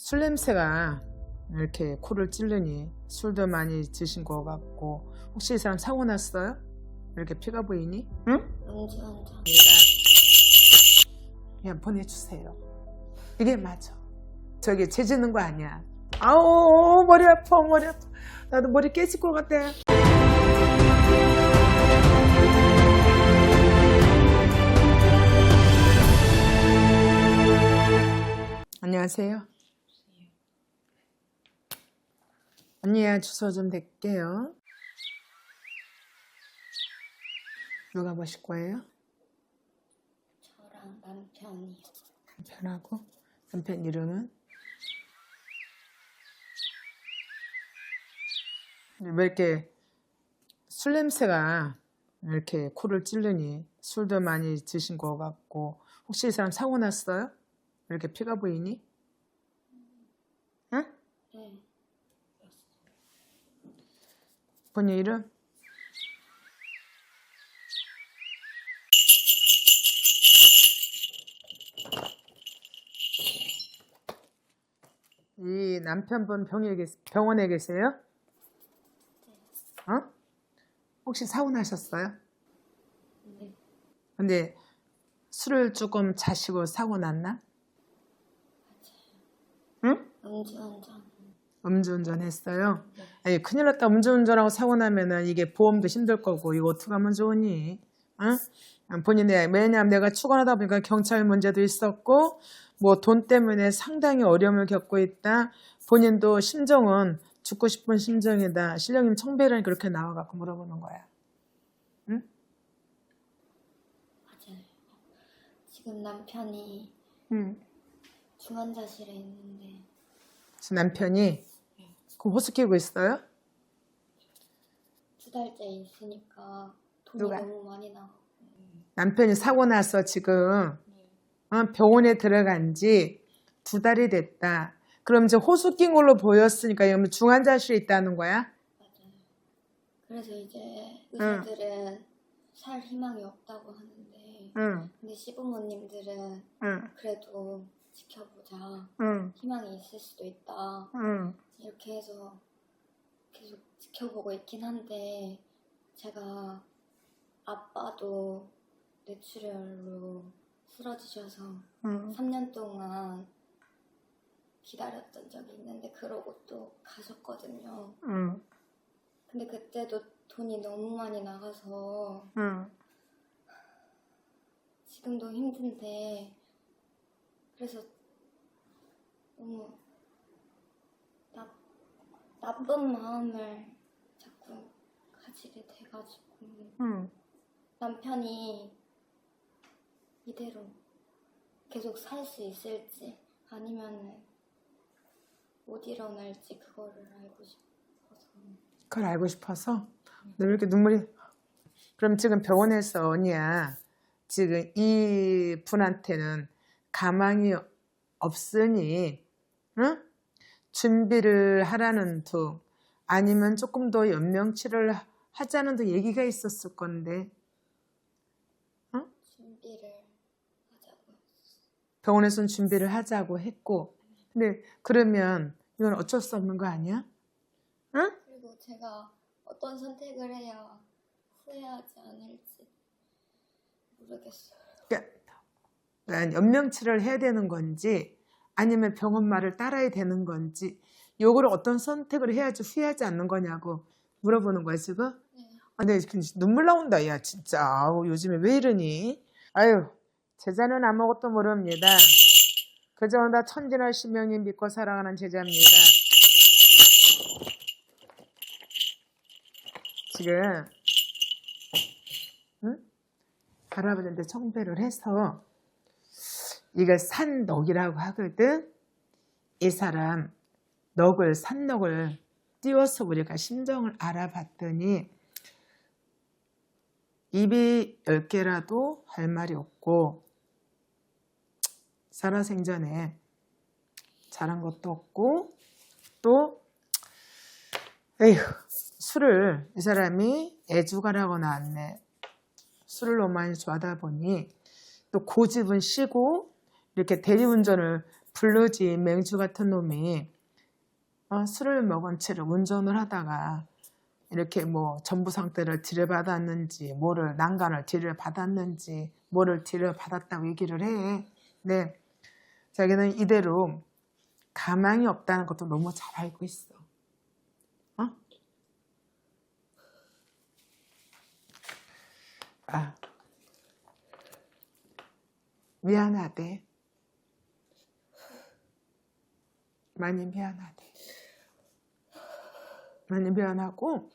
술 냄새가 이렇게 코를 찌르니 술도 많이 드신 것 같고, 혹시 이 사람 사고 났어요? 이렇게 피가 보이니? 응? 음주운전. 그냥 보내주세요. 이게 맞아. 저기 재지는 거 아니야. 아우 머리 아파 머리 아파. 나도 머리 깨질 것 같아. 안녕하세요. 언니야 주소 좀 댈게요. 누가 보실 거예요? 저랑 남편이요. 남편하고? 남편 이름은? 왜 이렇게 술 냄새가 이렇게 코를 찌르니 술도 많이 드신 것 같고, 혹시 이 사람 사고 났어요? 이렇게 피가 보이니? 응? 네. 본인 이름? 이 남편분 병원에 계세요? 어? 혹시 사고 나셨어요? 네. 근데 술을 조금 자시고 사고 났나? 응? 음주운전. 음주운전 했어요? 네. 아니 큰일 났다. 음주운전하고 사고 나면은 이게 보험도 힘들 거고 이거 어떻게 하면 좋으니? 응? 본인이 왜냐면 내가 출근하다 보니까 경찰 문제도 있었고 뭐 돈 때문에 상당히 어려움을 겪고 있다. 본인도 심정은 죽고 싶은 심정이다. 신령님 청배라니 그렇게 나와갖고 물어보는 거야. 응? 맞아요. 지금 남편이 응. 중환자실에 있는데 지금 남편이 그 호수 끼고 있어요? 2달째 있으니까 돈이 누가? 너무 많이 나가고. 남편이 사고 나서 지금 네. 병원에 들어간 지 2달이 됐다. 그럼 이제 호수 낀 걸로 보였으니까 이러면 중환자실에 있다는 거야? 맞아요. 그래서 이제 의사들은 살 희망이 없다고 하는데, 응, 근데 시부모님들은 응, 그래도 지켜보자. 응, 희망이 있을 수도 있다. 응, 이렇게 해서 계속 지켜보고 있긴 한데, 제가 아빠도 뇌출혈로 쓰러지셔서 응, 3년 동안 기다렸던 적이 있는데 그러고 또 가셨거든요. 응, 근데 그때도 돈이 너무 많이 나가서 응. 지금도 힘든데, 그래서 너무 나쁜 마음을 자꾸 가지게 돼가지고 응. 남편이 이대로 계속 살 수 있을지 아니면은 못 일어날지 그거를 알고 싶어서. 그걸 알고 싶어서? 너 왜 이렇게 눈물이? 그럼 지금 병원에서 언니야, 지금 이 분한테는 가망이 없으니, 응? 준비를 하라는 둥, 아니면 조금 더 연명치를 하자는 둥 얘기가 있었을 건데, 준비를 하자고. 병원에서는 준비를 하자고 했고, 근데 그러면 이건 어쩔 수 없는 거 아니야? 응? 그리고 제가 어떤 선택을 해야 후회하지 않을지 모르겠어요. 그러니까 연명치를 해야 되는 건지 아니면 병원 말을 따라야 되는 건지 요거를 어떤 선택을 해야지 후회하지 않는 거냐고 물어보는 거야 지금? 네. 아, 근데 눈물 나온다 야 진짜. 아우, 요즘에 왜 이러니? 아유, 제자는 아무것도 모릅니다. 그저 다 천진하시명님 믿고 사랑하는 제자입니다. 지금 응? 할아버지한테 청배를 해서 이걸 산넋이라고 하거든. 이 사람 산넋을 띄워서 우리가 심정을 알아봤더니 입이 10개라도 할 말이 없고 살아생전에 잘한 것도 없고 또 에휴, 술을 이 사람이 애주가라고 나왔네. 술을 너무 많이 좋아하다 보니 또 고집은 시고 이렇게 대리운전을 블루지 맹주 같은 놈이 술을 먹은 채로 운전을 하다가 이렇게 뭐 전부 상태를 들여받았는지 뭐를 난간을 들여받았는지 뭐를 들여받았다고 얘기를 해. 네, 자기는 이대로 가망이 없다는 것도 너무 잘 알고 있어. 미안하대. 많이 미안하대. 많이 미안하고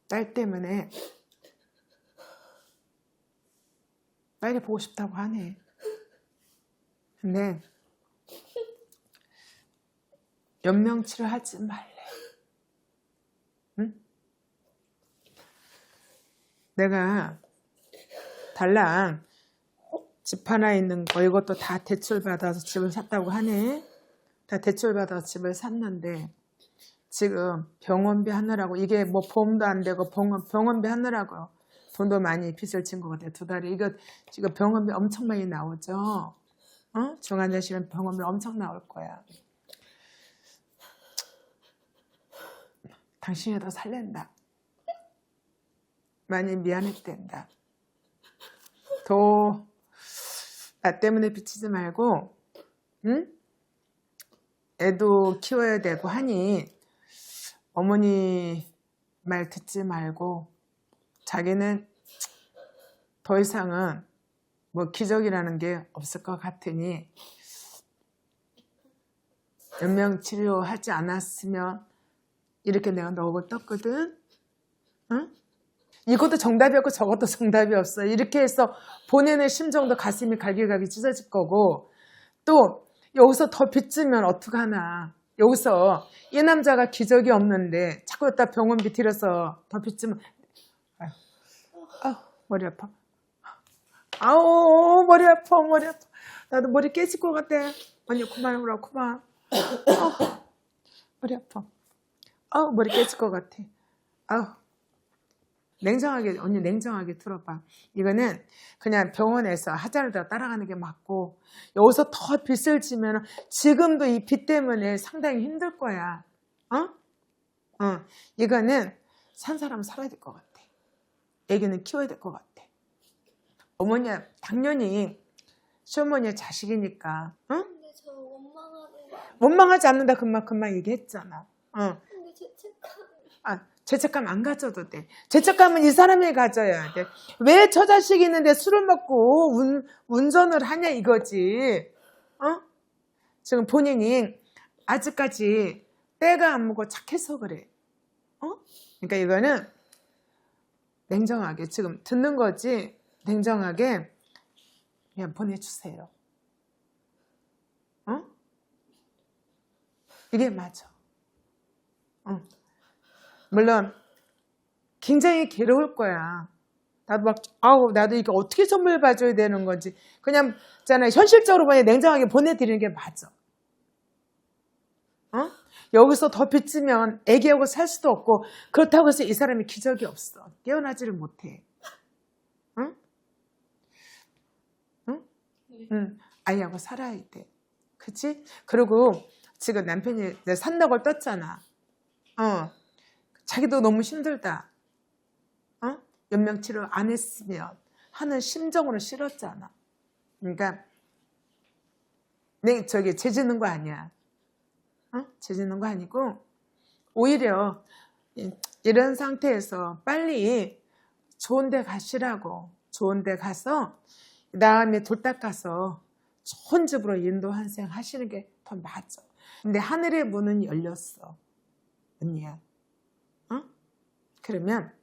딸 때문에 빨리 보고 싶다고 하네. 근데 연명치를 하지 말래. 응? 내가 달랑 집 하나 있는 거 이것도 다 대출받아서 집을 샀다고 하네. 다 대출받아서 집을 샀는데 지금 병원비 하느라고 이게 뭐 보험도 안 되고 병원비 하느라고 돈도 많이 빚을 진 것 같아요. 2달에. 이거 지금 병원비 엄청 많이 나오죠. 중환자실은 병원비 엄청 나올 거야. 당신이 더 살랜다. 많이 미안했댄다. 더 나 때문에 비치지 말고 응? 애도 키워야 되고 하니 어머니 말 듣지 말고 자기는 더 이상은 뭐 기적이라는 게 없을 것 같으니 연명치료하지 않았으면 이렇게 내가 너를 떴거든. 응? 이것도 정답이 없고 저것도 정답이 없어. 이렇게 해서 보내는 심정도 가슴이 갈기갈기 찢어질 거고 또 여기서 더 빚지면 어떡하나. 여기서 이 남자가 기적이 없는데 자꾸 여기다 병원비 들여서 더 빚지면 머리 아파. 아우 머리 아파 머리 아파. 나도 머리 깨질 것 같아. 언니 그만해보라 그만. 머리 아파. 머리 깨질 것 같아. 냉정하게 언니 냉정하게 들어봐. 이거는 그냥 병원에서 하자를 더 따라가는 게 맞고 여기서 더 빚을 지면 지금도 이 빚 때문에 상당히 힘들 거야. 이거는 산 사람은 살아야 될 것 같아. 애기는 키워야 될 것 같아. 어머니야 당연히 시어머니의 자식이니까. 근데 저 원망하는 거 아니에요? 원망하지 않는다 금방 얘기했잖아. 근데 죄책감. 죄책감 안 가져도 돼. 죄책감은 이 사람이 가져야 돼. 왜 저 자식이 있는데 술을 먹고 운전을 하냐 이거지. 지금 본인이 아직까지 때가 안 묻고 착해서 그래. 그러니까 이거는 냉정하게 지금 듣는 거지. 냉정하게 그냥 보내주세요. 이게 맞아. 물론 굉장히 괴로울 거야. 나도 막 나도 이거 어떻게 선물 봐줘야 되는 건지 그냥 있잖아요. 현실적으로 그냥 냉정하게 보내드리는 게 맞아. 여기서 더 빚지면 애기하고 살 수도 없고 그렇다고 해서 이 사람이 기적이 없어. 깨어나지를 못해. 아이하고 살아야 돼. 그치? 그리고 지금 남편이 산다고 떴잖아. 자기도 너무 힘들다. 연명치료 안 했으면 하는 심정으로 싫었잖아. 그러니까 죄 짓는 거 아니야. 죄 짓는 거 아니고 오히려 이런 상태에서 빨리 좋은 데 가시라고. 좋은 데 가서 그 다음에 돌딱 가서 좋은 집으로 인도환생 하시는 게 더 맞아. 근데 하늘의 문은 열렸어. 언니야. 그러면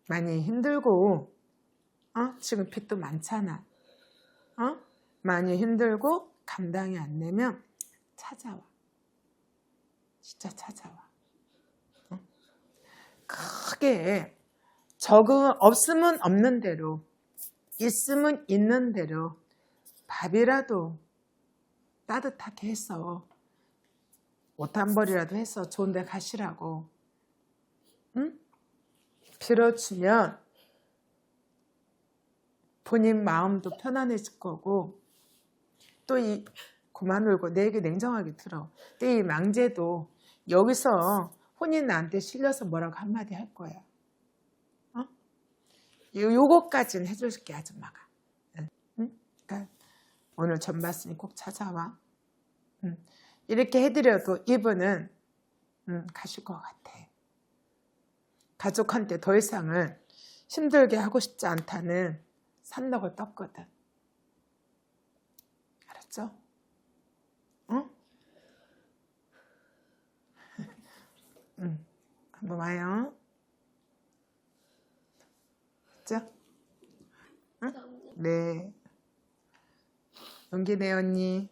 많이 힘들고 지금 빚도 많잖아. 많이 힘들고 감당이 안 되면 찾아와. 진짜 찾아와. 크게 적응 없으면 없는 대로 있으면 있는 대로 밥이라도 따뜻하게 해서 옷 한 벌이라도 해서 좋은 데 가시라고. 빌어주면 본인 마음도 편안해질 거고 또 그만 울고 내 얘기 냉정하게 들어. 또 이 망제도 여기서 혼인 나한테 실려서 뭐라고 한마디 할 거야. 요거까지는 해줄게 아줌마가. 응? 그러니까 오늘 전 봤으니 꼭 찾아와. 이렇게 해드려도 이분은 가실 것 같아. 가족한테 더 이상은 힘들게 하고 싶지 않다는 산록을 떴거든. 알았죠? 응? 한번 와요. 알았죠? 응? 네. 용기 내 언니.